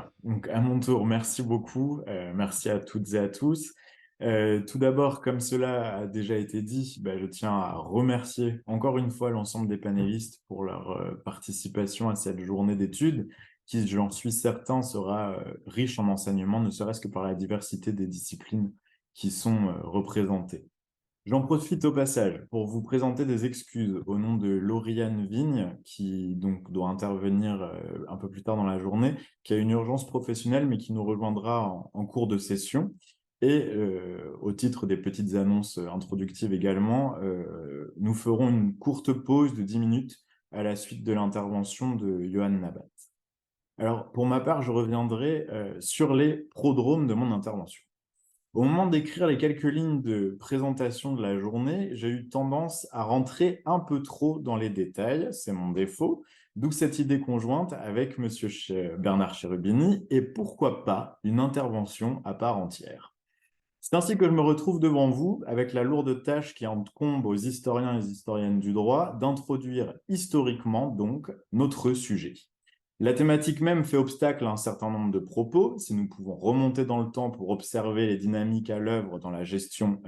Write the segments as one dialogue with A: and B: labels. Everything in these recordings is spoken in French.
A: Voilà, donc à mon tour, merci beaucoup, merci à toutes et à tous. Tout d'abord, comme cela a déjà été dit, je tiens à remercier encore une fois l'ensemble des panélistes pour leur participation à cette journée d'études, qui, j'en suis certain, sera riche en enseignements, ne serait-ce que par la diversité des disciplines qui sont représentées. J'en profite au passage pour vous présenter des excuses au nom de Lauriane Vigne, qui donc doit intervenir un peu plus tard dans la journée, qui a une urgence professionnelle, mais qui nous rejoindra en cours de session. Et au titre des petites annonces introductives également, nous ferons une courte pause de 10 minutes à la suite de l'intervention de Johan Nabat. Alors, pour ma part, je reviendrai sur les prodromes de mon intervention. Au moment d'écrire les quelques lignes de présentation de la journée, j'ai eu tendance à rentrer un peu trop dans les détails, c'est mon défaut, d'où cette idée conjointe avec M. Bernard Cherubini et pourquoi pas une intervention à part entière. C'est ainsi que je me retrouve devant vous avec la lourde tâche qui incombe aux historiens et historiennes du droit d'introduire historiquement donc notre sujet. La thématique même fait obstacle à un certain nombre de propos. Si nous pouvons remonter dans le temps pour observer les dynamiques à l'œuvre dans la gestion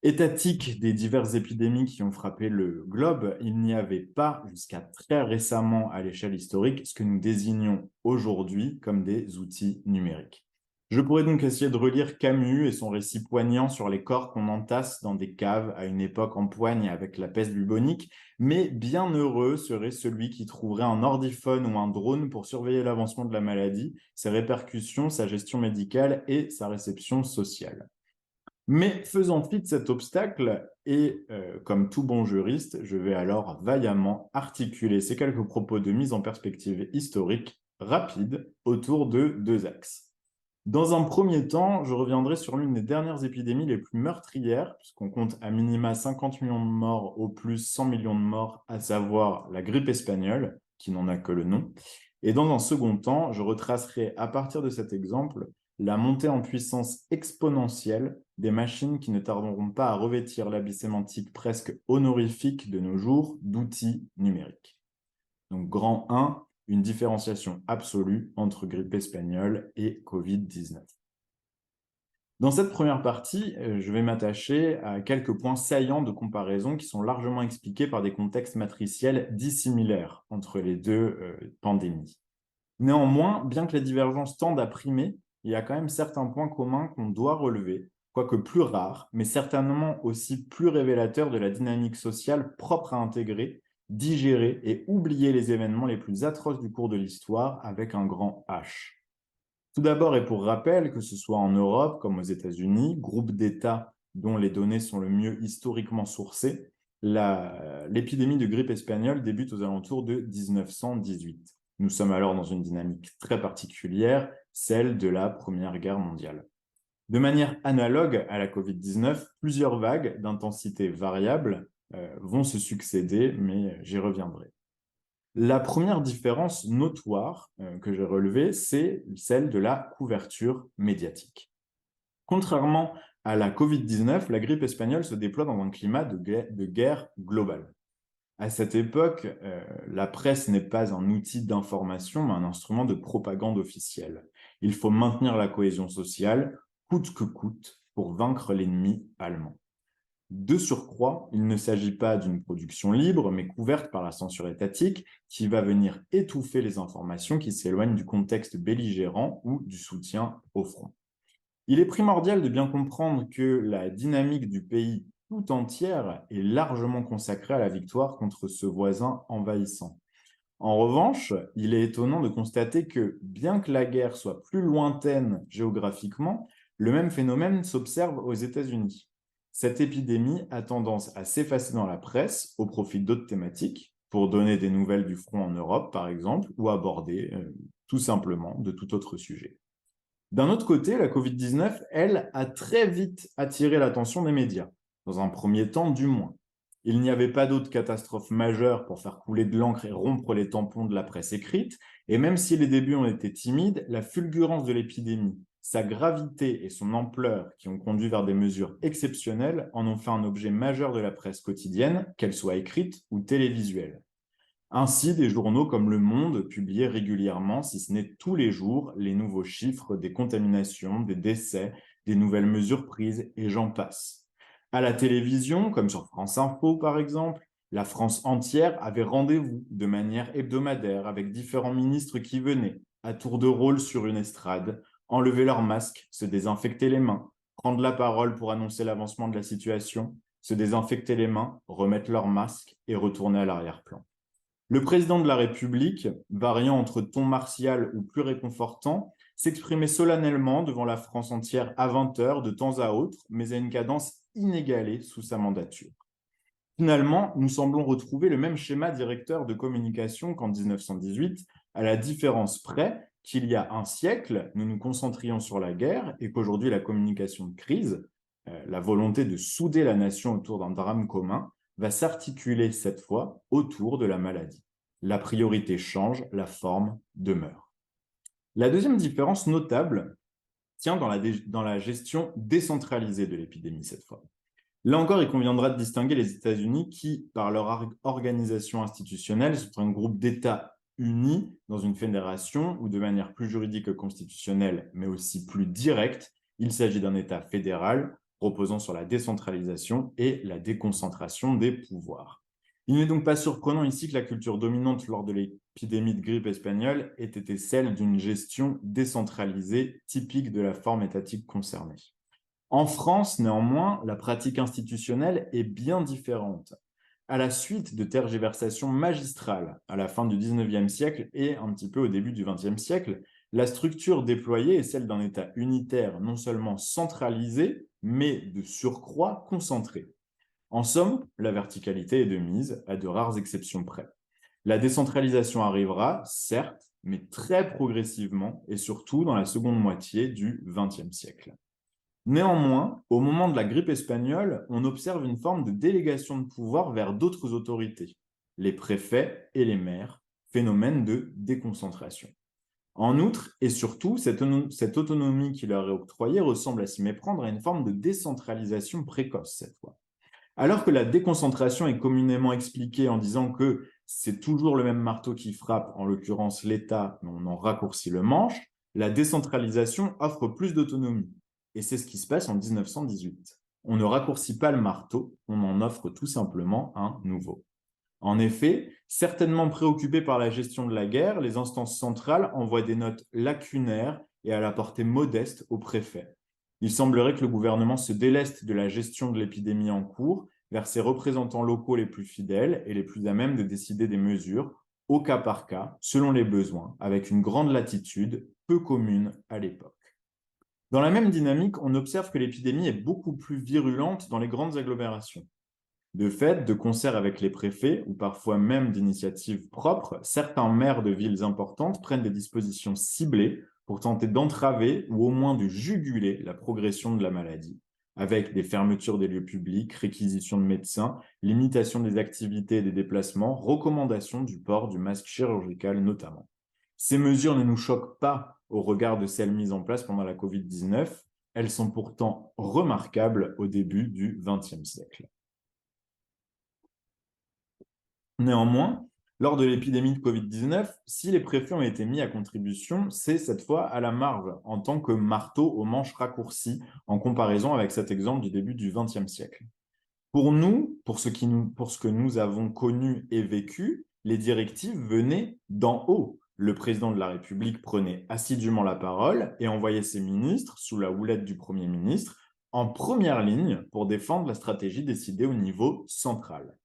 A: étatique des diverses épidémies qui ont frappé le globe, il n'y avait pas, jusqu'à très récemment à l'échelle historique, ce que nous désignons aujourd'hui comme des outils numériques. Je pourrais donc essayer de relire Camus et son récit poignant sur les corps qu'on entasse dans des caves à une époque en poigne avec la peste bubonique, mais bien heureux serait celui qui trouverait un ordiphone ou un drone pour surveiller l'avancement de la maladie, ses répercussions, sa gestion médicale et sa réception sociale. Mais faisant fi de cet obstacle, et comme tout bon juriste, je vais alors vaillamment articuler ces quelques propos de mise en perspective historique rapide autour de deux axes. Dans un premier temps, je reviendrai sur l'une des dernières épidémies les plus meurtrières, puisqu'on compte à minima 50 millions de morts, au plus 100 millions de morts, à savoir la grippe espagnole, qui n'en a que le nom. Et dans un second temps, je retracerai à partir de cet exemple la montée en puissance exponentielle des machines qui ne tarderont pas à revêtir l'habit sémantique presque honorifique de nos jours d'outils numériques. Donc, grand 1, une différenciation absolue entre grippe espagnole et Covid-19. Dans cette première partie, je vais m'attacher à quelques points saillants de comparaison qui sont largement expliqués par des contextes matriciels dissimilaires entre les deux pandémies. Néanmoins, bien que les divergences tendent à primer, il y a quand même certains points communs qu'on doit relever, quoique plus rares, mais certainement aussi plus révélateurs de la dynamique sociale propre à intégrer, digérer et oublier les événements les plus atroces du cours de l'histoire avec un grand H. Tout d'abord, et pour rappel, que ce soit en Europe comme aux États-Unis, groupe d'États dont les données sont le mieux historiquement sourcées, l'épidémie de grippe espagnole débute aux alentours de 1918. Nous sommes alors dans une dynamique très particulière, celle de la Première Guerre mondiale. De manière analogue à la Covid-19, plusieurs vagues d'intensité variable vont se succéder, mais j'y reviendrai. La première différence notoire que j'ai relevée, c'est celle de la couverture médiatique. Contrairement à la Covid-19, la grippe espagnole se déploie dans un climat de guerre globale. À cette époque, la presse n'est pas un outil d'information, mais un instrument de propagande officielle. Il faut maintenir la cohésion sociale, coûte que coûte, pour vaincre l'ennemi allemand. De surcroît, il ne s'agit pas d'une production libre, mais couverte par la censure étatique, qui va venir étouffer les informations qui s'éloignent du contexte belligérant ou du soutien au front. Il est primordial de bien comprendre que la dynamique du pays tout entière est largement consacrée à la victoire contre ce voisin envahissant. En revanche, il est étonnant de constater que, bien que la guerre soit plus lointaine géographiquement, le même phénomène s'observe aux États-Unis. Cette épidémie a tendance à s'effacer dans la presse au profit d'autres thématiques, pour donner des nouvelles du front en Europe, par exemple, ou aborder tout simplement de tout autre sujet. D'un autre côté, la Covid-19, elle, a très vite attiré l'attention des médias, dans un premier temps du moins. Il n'y avait pas d'autre catastrophe majeure pour faire couler de l'encre et rompre les tampons de la presse écrite, et même si les débuts ont été timides, la fulgurance de l'épidémie, sa gravité et son ampleur, qui ont conduit vers des mesures exceptionnelles, en ont fait un objet majeur de la presse quotidienne, qu'elle soit écrite ou télévisuelle. Ainsi, des journaux comme Le Monde publiaient régulièrement, si ce n'est tous les jours, les nouveaux chiffres des contaminations, des décès, des nouvelles mesures prises, et j'en passe. À la télévision, comme sur France Info par exemple, la France entière avait rendez-vous de manière hebdomadaire avec différents ministres qui venaient, à tour de rôle sur une estrade, enlever leur masque, se désinfecter les mains, prendre la parole pour annoncer l'avancement de la situation, se désinfecter les mains, remettre leur masque et retourner à l'arrière-plan. Le président de la République, variant entre ton martial ou plus réconfortant, s'exprimait solennellement devant la France entière à 20 heures de temps à autre, mais à une cadence inégalée sous sa mandature. Finalement, nous semblons retrouver le même schéma directeur de communication qu'en 1918, à la différence près qu'il y a un siècle, nous nous concentrions sur la guerre et qu'aujourd'hui la communication de crise, la volonté de souder la nation autour d'un drame commun, va s'articuler cette fois autour de la maladie. La priorité change, la forme demeure. La deuxième différence notable tient dans la gestion décentralisée de l'épidémie cette fois. Là encore, il conviendra de distinguer les États-Unis qui, par leur organisation institutionnelle, sont un groupe d'États unis dans une fédération ou de manière plus juridique que constitutionnelle, mais aussi plus directe, il s'agit d'un État fédéral reposant sur la décentralisation et la déconcentration des pouvoirs. Il n'est donc pas surprenant ici que la culture dominante lors de l'épidémie de grippe espagnole ait été celle d'une gestion décentralisée typique de la forme étatique concernée. En France, néanmoins, la pratique institutionnelle est bien différente. À la suite de tergiversations magistrales à la fin du XIXe siècle et un petit peu au début du XXe siècle, la structure déployée est celle d'un État unitaire non seulement centralisé, mais de surcroît concentré. En somme, la verticalité est de mise, à de rares exceptions près. La décentralisation arrivera, certes, mais très progressivement et surtout dans la seconde moitié du XXe siècle. Néanmoins, au moment de la grippe espagnole, on observe une forme de délégation de pouvoir vers d'autres autorités, les préfets et les maires, phénomène de déconcentration. En outre, et surtout, cette autonomie qui leur est octroyée ressemble à s'y méprendre à une forme de décentralisation précoce cette fois. Alors que la déconcentration est communément expliquée en disant que c'est toujours le même marteau qui frappe, en l'occurrence l'État, mais on en raccourcit le manche, la décentralisation offre plus d'autonomie. Et c'est ce qui se passe en 1918. On ne raccourcit pas le marteau, on en offre tout simplement un nouveau. En effet, certainement préoccupées par la gestion de la guerre, les instances centrales envoient des notes lacunaires et à la portée modeste aux préfets. Il semblerait que le gouvernement se déleste de la gestion de l'épidémie en cours vers ses représentants locaux les plus fidèles et les plus à même de décider des mesures, au cas par cas, selon les besoins, avec une grande latitude, peu commune à l'époque. Dans la même dynamique, on observe que l'épidémie est beaucoup plus virulente dans les grandes agglomérations. De fait, de concert avec les préfets, ou parfois même d'initiatives propres, certains maires de villes importantes prennent des dispositions ciblées pour tenter d'entraver ou au moins de juguler la progression de la maladie, avec des fermetures des lieux publics, réquisition de médecins, limitation des activités et des déplacements, recommandation du port du masque chirurgical notamment. Ces mesures ne nous choquent pas au regard de celles mises en place pendant la Covid-19, elles sont pourtant remarquables au début du XXe siècle. Néanmoins, lors de l'épidémie de Covid-19, si les préfets ont été mis à contribution, c'est cette fois à la marge, en tant que marteau aux manches raccourcies, en comparaison avec cet exemple du début du XXe siècle. Pour nous, pour ce que nous avons connu et vécu, les directives venaient d'en haut. Le président de la République prenait assidûment la parole et envoyait ses ministres, sous la houlette du Premier ministre, en première ligne pour défendre la stratégie décidée au niveau central.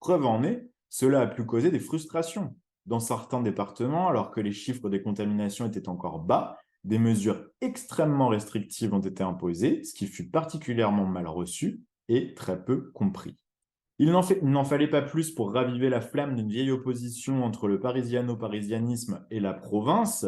A: Preuve en est, cela a pu causer des frustrations. Dans certains départements, alors que les chiffres des contaminations étaient encore bas, des mesures extrêmement restrictives ont été imposées, ce qui fut particulièrement mal reçu et très peu compris. Il n'en fallait pas plus pour raviver la flamme d'une vieille opposition entre le parisiano-parisianisme et la province,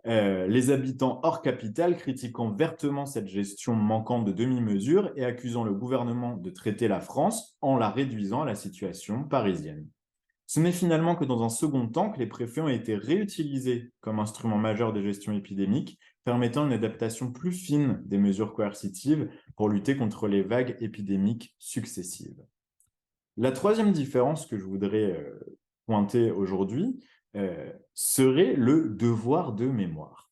A: les habitants hors capitale critiquant vertement cette gestion manquante de demi-mesure et accusant le gouvernement de traiter la France en la réduisant à la situation parisienne. Ce n'est finalement que dans un second temps que les préfets ont été réutilisés comme instrument majeur de gestion épidémique, permettant une adaptation plus fine des mesures coercitives pour lutter contre les vagues épidémiques successives. La troisième différence que je voudrais pointer aujourd'hui serait le devoir de mémoire.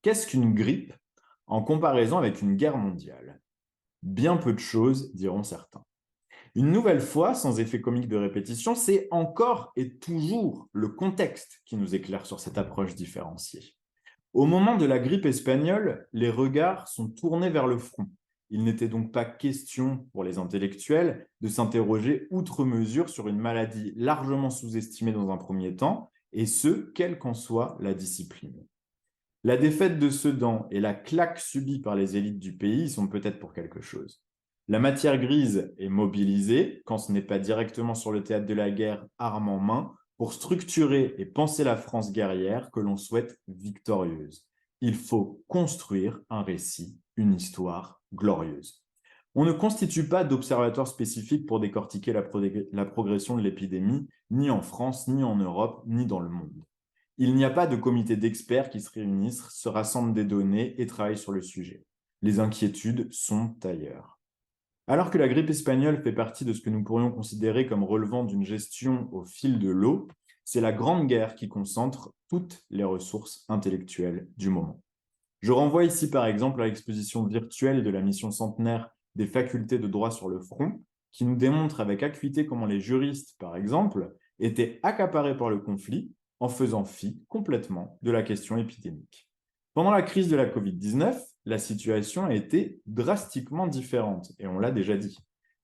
A: Qu'est-ce qu'une grippe en comparaison avec une guerre mondiale? Bien peu de choses, diront certains. Une nouvelle fois, sans effet comique de répétition, c'est encore et toujours le contexte qui nous éclaire sur cette approche différenciée. Au moment de la grippe espagnole, les regards sont tournés vers le front. Il n'était donc pas question pour les intellectuels de s'interroger outre mesure sur une maladie largement sous-estimée dans un premier temps, et ce, quelle qu'en soit la discipline. La défaite de Sedan et la claque subie par les élites du pays sont peut-être pour quelque chose. La matière grise est mobilisée, quand ce n'est pas directement sur le théâtre de la guerre, armes en main, pour structurer et penser la France guerrière que l'on souhaite victorieuse. Il faut construire un récit, une histoire glorieuse. On ne constitue pas d'observatoire spécifique pour décortiquer la progression de l'épidémie, ni en France, ni en Europe, ni dans le monde. Il n'y a pas de comité d'experts qui se réunissent, se rassemblent des données et travaillent sur le sujet. Les inquiétudes sont ailleurs. Alors que la grippe espagnole fait partie de ce que nous pourrions considérer comme relevant d'une gestion au fil de l'eau, c'est la Grande Guerre qui concentre toutes les ressources intellectuelles du moment. Je renvoie ici par exemple à l'exposition virtuelle de la mission centenaire des facultés de droit sur le front, qui nous démontre avec acuité comment les juristes, par exemple, étaient accaparés par le conflit en faisant fi complètement de la question épidémique. Pendant la crise de la Covid-19, la situation a été drastiquement différente, et on l'a déjà dit.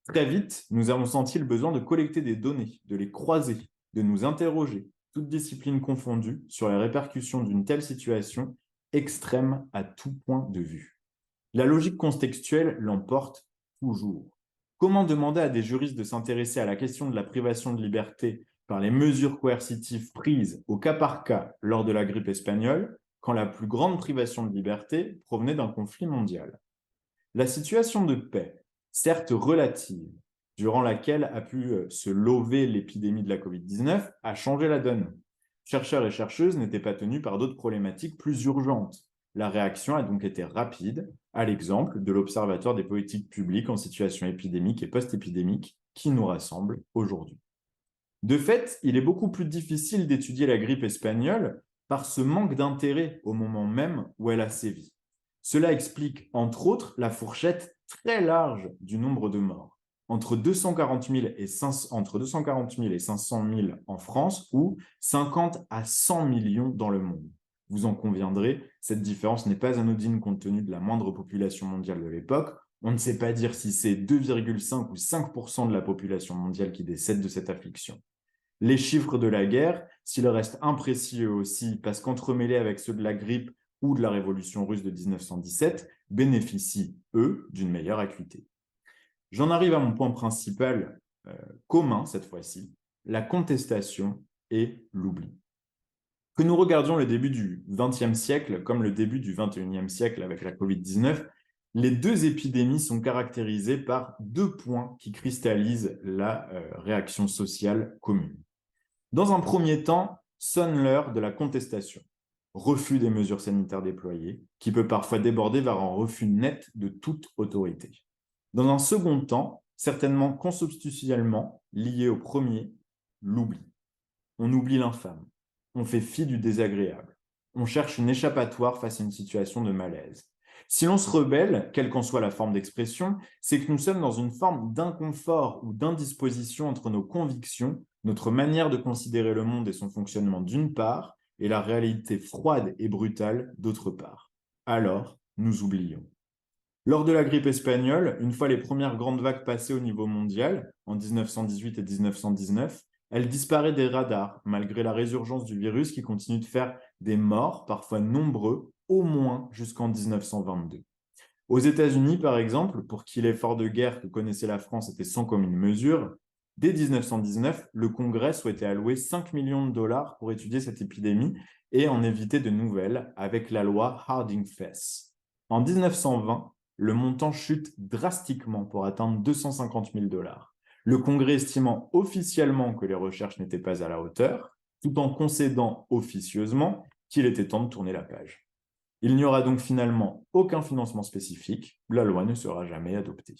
A: Très vite, nous avons senti le besoin de collecter des données, de les croiser, de nous interroger, toutes disciplines confondues, sur les répercussions d'une telle situation extrême à tout point de vue. La logique contextuelle l'emporte toujours. Comment demander à des juristes de s'intéresser à la question de la privation de liberté par les mesures coercitives prises au cas par cas lors de la grippe espagnole, quand la plus grande privation de liberté provenait d'un conflit mondial? La situation de paix, certes relative, durant laquelle a pu se lever l'épidémie de la Covid-19, a changé la donne. Chercheurs et chercheuses n'étaient pas tenus par d'autres problématiques plus urgentes. La réaction a donc été rapide, à l'exemple de l'Observatoire des politiques publiques en situation épidémique et post-épidémique qui nous rassemble aujourd'hui. De fait, il est beaucoup plus difficile d'étudier la grippe espagnole par ce manque d'intérêt au moment même où elle a sévi. Cela explique, entre autres, la fourchette très large du nombre de morts, entre 240 000 et 500 000 en France ou 50 à 100 millions dans le monde. Vous en conviendrez, cette différence n'est pas anodine compte tenu de la moindre population mondiale de l'époque. On ne sait pas dire si c'est 2,5 ou 5% de la population mondiale qui décède de cette affliction. Les chiffres de la guerre, s'ils restent imprécis eux aussi, parce qu'entremêlés avec ceux de la grippe ou de la révolution russe de 1917, bénéficient, eux, d'une meilleure acuité. J'en arrive à mon point principal commun cette fois-ci, la contestation et l'oubli. Que nous regardions le début du XXe siècle comme le début du XXIe siècle avec la Covid-19, les deux épidémies sont caractérisées par deux points qui cristallisent la réaction sociale commune. Dans un premier temps, sonne l'heure de la contestation. Refus des mesures sanitaires déployées, qui peut parfois déborder vers un refus net de toute autorité. Dans un second temps, certainement consubstantiellement lié au premier, l'oubli. On oublie l'infâme. On fait fi du désagréable. On cherche une échappatoire face à une situation de malaise. Si l'on se rebelle, quelle qu'en soit la forme d'expression, c'est que nous sommes dans une forme d'inconfort ou d'indisposition entre nos convictions, notre manière de considérer le monde et son fonctionnement d'une part, et la réalité froide et brutale d'autre part. Alors, nous oublions. Lors de la grippe espagnole, une fois les premières grandes vagues passées au niveau mondial, en 1918 et 1919, elle disparaît des radars, malgré la résurgence du virus qui continue de faire des morts, parfois nombreux, au moins jusqu'en 1922. Aux États-Unis, par exemple, pour qui l'effort de guerre que connaissait la France était sans commune mesure, dès 1919, le Congrès souhaitait allouer 5 millions de dollars pour étudier cette épidémie et en éviter de nouvelles avec la loi Harding-Fess. En 1920, le montant chute drastiquement pour atteindre 250 000 dollars. Le Congrès estimant officiellement que les recherches n'étaient pas à la hauteur, tout en concédant officieusement qu'il était temps de tourner la page. Il n'y aura donc finalement aucun financement spécifique, la loi ne sera jamais adoptée.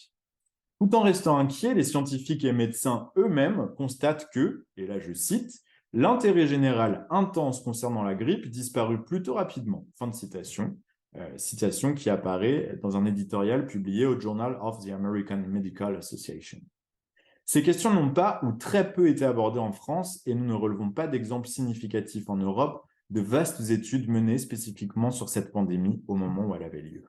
A: Tout en restant inquiets, les scientifiques et médecins eux-mêmes constatent que, et là je cite, l'intérêt général intense concernant la grippe disparut plutôt rapidement. Fin de citation. Citation qui apparaît dans un éditorial publié au Journal of the American Medical Association. Ces questions n'ont pas ou très peu été abordées en France et nous ne relevons pas d'exemples significatifs en Europe de vastes études menées spécifiquement sur cette pandémie au moment où elle avait lieu.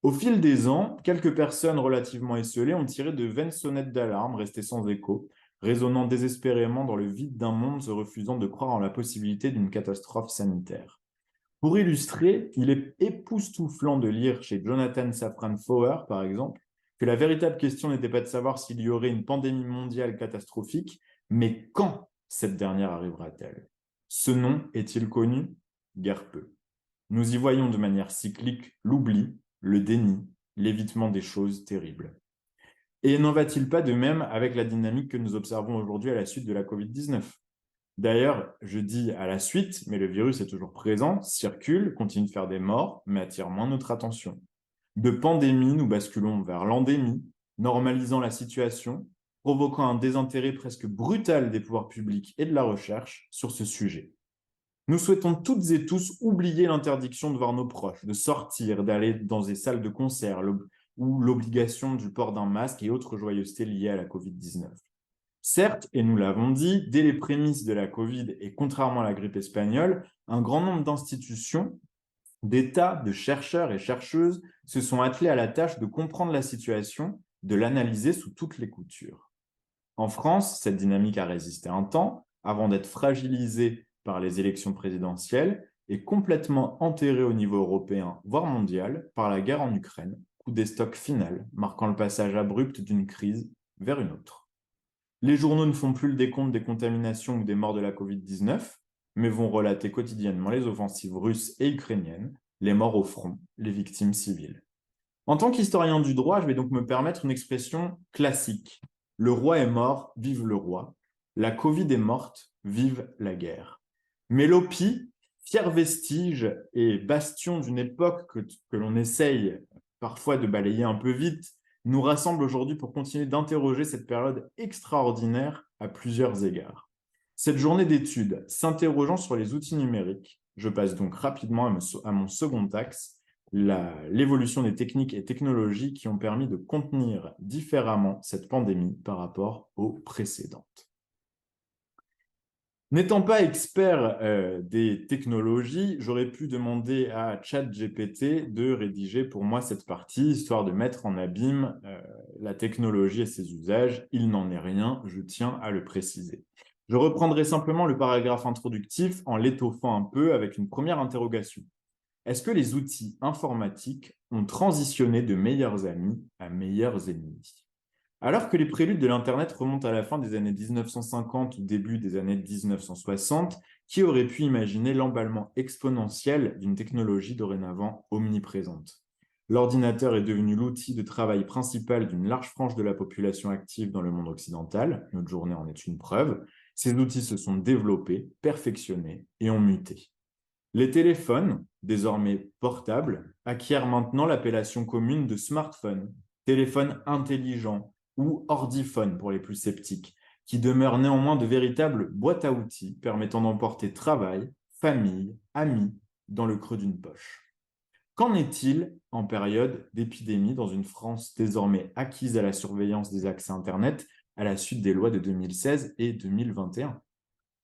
A: Au fil des ans, quelques personnes relativement esseulées ont tiré de vaines sonnettes d'alarme restées sans écho, résonnant désespérément dans le vide d'un monde se refusant de croire en la possibilité d'une catastrophe sanitaire. Pour illustrer, il est époustouflant de lire chez Jonathan Safran Foer, par exemple, que la véritable question n'était pas de savoir s'il y aurait une pandémie mondiale catastrophique, mais quand cette dernière arrivera-t-elle? Ce nom est-il connu? Guère peu. Nous y voyons de manière cyclique l'oubli, le déni, l'évitement des choses terribles. Et n'en va-t-il pas de même avec la dynamique que nous observons aujourd'hui à la suite de la Covid-19? D'ailleurs, je dis à la suite, mais le virus est toujours présent, circule, continue de faire des morts, mais attire moins notre attention. De pandémie, nous basculons vers l'endémie, normalisant la situation, provoquant un désintérêt presque brutal des pouvoirs publics et de la recherche sur ce sujet. Nous souhaitons toutes et tous oublier l'interdiction de voir nos proches, de sortir, d'aller dans des salles de concert ou l'obligation du port d'un masque et autres joyeusetés liées à la Covid-19. Certes, et nous l'avons dit, dès les prémices de la Covid et contrairement à la grippe espagnole, un grand nombre d'institutions, d'États, de chercheurs et chercheuses se sont attelés à la tâche de comprendre la situation, de l'analyser sous toutes les coutures. En France, cette dynamique a résisté un temps avant d'être fragilisée par les élections présidentielles et complètement enterrée au niveau européen, voire mondial, par la guerre en Ukraine, coup des stocks final, marquant le passage abrupt d'une crise vers une autre. Les journaux ne font plus le décompte des contaminations ou des morts de la Covid-19, mais vont relater quotidiennement les offensives russes et ukrainiennes, les morts au front, les victimes civiles. En tant qu'historien du droit, je vais donc me permettre une expression classique. Le roi est mort, vive le roi. La Covid est morte, vive la guerre. Mais l'OPI, fier vestige et bastion d'une époque que l'on essaye parfois de balayer un peu vite, nous rassemble aujourd'hui pour continuer d'interroger cette période extraordinaire à plusieurs égards. Cette journée d'études, s'interrogeant sur les outils numériques, je passe donc rapidement à mon second axe, l'évolution des techniques et technologies qui ont permis de contenir différemment cette pandémie par rapport aux précédentes. N'étant pas expert des technologies, j'aurais pu demander à ChatGPT de rédiger pour moi cette partie, histoire de mettre en abîme la technologie et ses usages. Il n'en est rien, je tiens à le préciser. Je reprendrai simplement le paragraphe introductif en l'étoffant un peu avec une première interrogation. Est-ce que les outils informatiques ont transitionné de meilleurs amis à meilleurs ennemis? Alors que les préludes de l'Internet remontent à la fin des années 1950 ou début des années 1960, qui aurait pu imaginer l'emballement exponentiel d'une technologie dorénavant omniprésente? L'ordinateur est devenu l'outil de travail principal d'une large frange de la population active dans le monde occidental. Notre journée en est une preuve. Ces outils se sont développés, perfectionnés et ont muté. Les téléphones, désormais portables, acquièrent maintenant l'appellation commune de smartphone, téléphone intelligent ou ordiphone pour les plus sceptiques, qui demeurent néanmoins de véritables boîtes à outils permettant d'emporter travail, famille, amis dans le creux d'une poche. Qu'en est-il en période d'épidémie dans une France désormais acquise à la surveillance des accès Internet à la suite des lois de 2016 et 2021 ?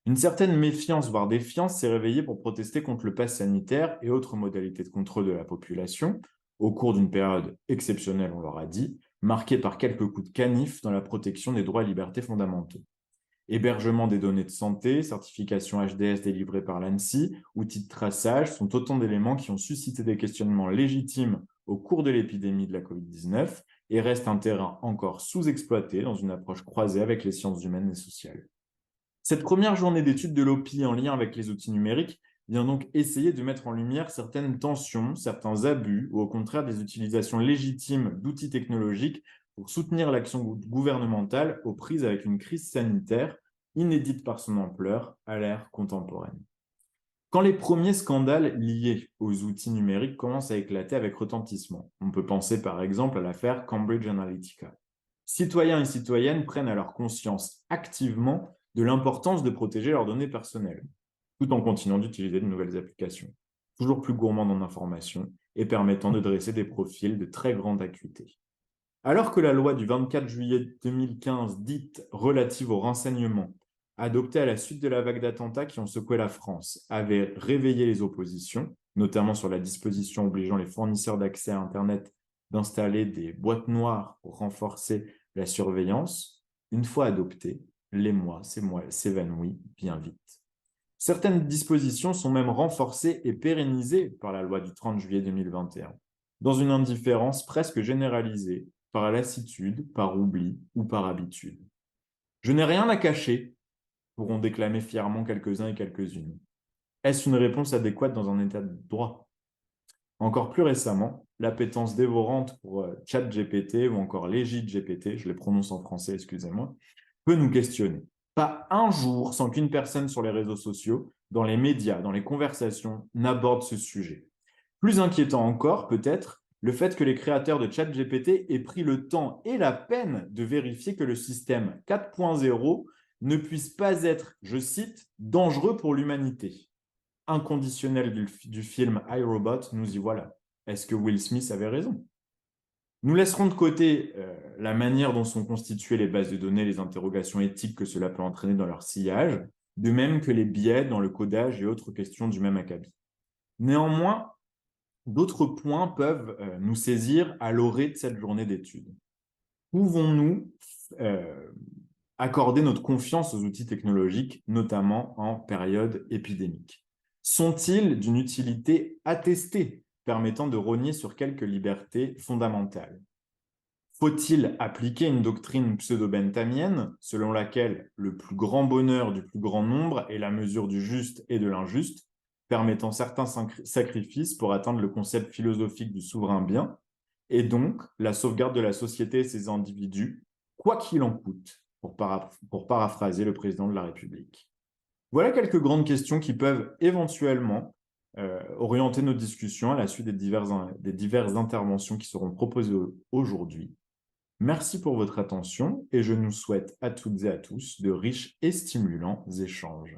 A: Une certaine méfiance, voire défiance, s'est réveillée pour protester contre le pass sanitaire et autres modalités de contrôle de la population, au cours d'une période exceptionnelle, on l'aura dit, marquée par quelques coups de canif dans la protection des droits et libertés fondamentaux. Hébergement des données de santé, certification HDS délivrée par l'ANSSI, outils de traçage sont autant d'éléments qui ont suscité des questionnements légitimes au cours de l'épidémie de la Covid-19 et restent un terrain encore sous-exploité dans une approche croisée avec les sciences humaines et sociales. Cette première journée d'études de l'OPI en lien avec les outils numériques vient donc essayer de mettre en lumière certaines tensions, certains abus ou au contraire des utilisations légitimes d'outils technologiques pour soutenir l'action gouvernementale aux prises avec une crise sanitaire inédite par son ampleur à l'ère contemporaine. Quand les premiers scandales liés aux outils numériques commencent à éclater avec retentissement, on peut penser par exemple à l'affaire Cambridge Analytica. Citoyens et citoyennes prennent alors conscience activement de l'importance de protéger leurs données personnelles, tout en continuant d'utiliser de nouvelles applications, toujours plus gourmandes en informations et permettant de dresser des profils de très grande acuité. Alors que la loi du 24 juillet 2015, dite relative au renseignement, adoptée à la suite de la vague d'attentats qui ont secoué la France, avait réveillé les oppositions, notamment sur la disposition obligeant les fournisseurs d'accès à Internet d'installer des boîtes noires pour renforcer la surveillance, une fois adoptée, l'émoi s'évanouit bien vite. Certaines dispositions sont même renforcées et pérennisées par la loi du 30 juillet 2021, dans une indifférence presque généralisée, par lassitude, par oubli ou par habitude. Je n'ai rien à cacher, pourront déclamer fièrement quelques-uns et quelques-unes. Est-ce une réponse adéquate dans un état de droit? Encore plus récemment, l'appétence dévorante pour ChatGPT ou encore LegitGPT, je les prononce en français, excusez-moi, peut nous questionner. Pas un jour sans qu'une personne sur les réseaux sociaux, dans les médias, dans les conversations, n'aborde ce sujet. Plus inquiétant encore, peut-être, le fait que les créateurs de ChatGPT aient pris le temps et la peine de vérifier que le système 4.0 ne puisse pas être, je cite, dangereux pour l'humanité. Inconditionnel du film iRobot, nous y voilà. Est-ce que Will Smith avait raison? Nous laisserons de côté la manière dont sont constituées les bases de données, les interrogations éthiques que cela peut entraîner dans leur sillage, de même que les biais dans le codage et autres questions du même acabit. Néanmoins, d'autres points peuvent nous saisir à l'orée de cette journée d'études. Pouvons-nous accorder notre confiance aux outils technologiques, notamment en période épidémique? Sont-ils d'une utilité attestée, permettant de rogner sur quelques libertés fondamentales? Faut-il appliquer une doctrine pseudo-benthamienne selon laquelle le plus grand bonheur du plus grand nombre est la mesure du juste et de l'injuste, permettant certains sacrifices pour atteindre le concept philosophique du souverain bien, et donc la sauvegarde de la société et ses individus, quoi qu'il en coûte, pour paraphraser le président de la République? Voilà quelques grandes questions qui peuvent éventuellement orienter nos discussions à la suite des diverses interventions qui seront proposées aujourd'hui. Merci pour votre attention et je nous souhaite à toutes et à tous de riches et stimulants échanges.